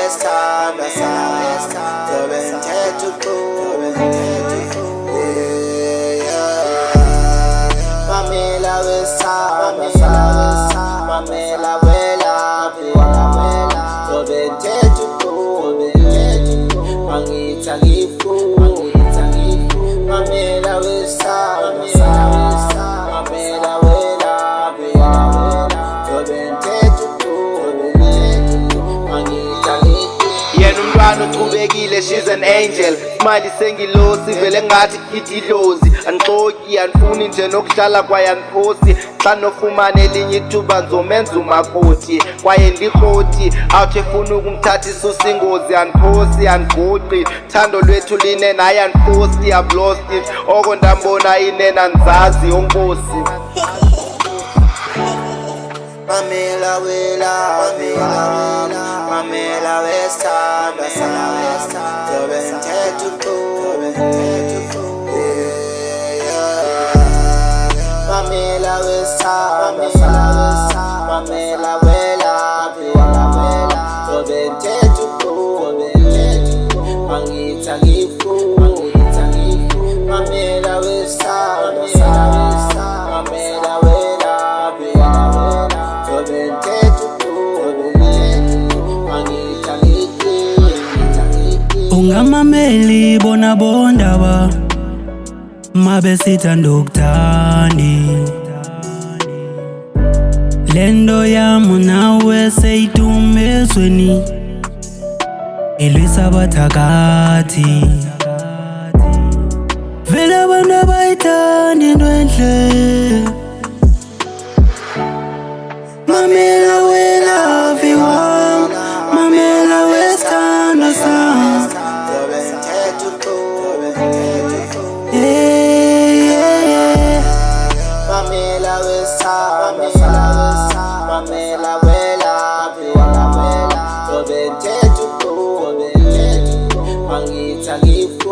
wesithandwa sami zobe ngithetha mamela wesithandwa sami mamela welaphi wami zobe ngithetha angithi angifuni mamela wesithandwa sami mamela welaphi wami zobe ngithetha yena umntwana uthubekile, she's an angel. Smile sengilosi vele ngathi idlozi, anixoki anifuni nje nokuhlala kwaye aniphosi. Xa nofumana elinye ithuba nzomenza umakoti kwaye ndikoti awuthi efuna ukumthatha isusa ingozi. Aniphosi andigoqi, thando lwethu line naye andifosti. I've lost it, oko ndambona inena ndizazi onkosi. Mamela welaphi wami mamela wesithandwa sami zobe ngithetha mamela wesithandwa sami mamela welaphi wami zobe ngithetha angithi angifuni mamela wesithandwa sami mamela welaphi wami zobe ngithetha ungamameli bona bondaba mabe sithanda ukuthandi lento yami nawe seyitumezweni ilwisa abathakathi vele abantu abayithanda into enhle mamela welaphi wami mamela wesithandwa sami mamela wesithandwa sami mamela welaphi wami zobe ngithetha angithi angifuni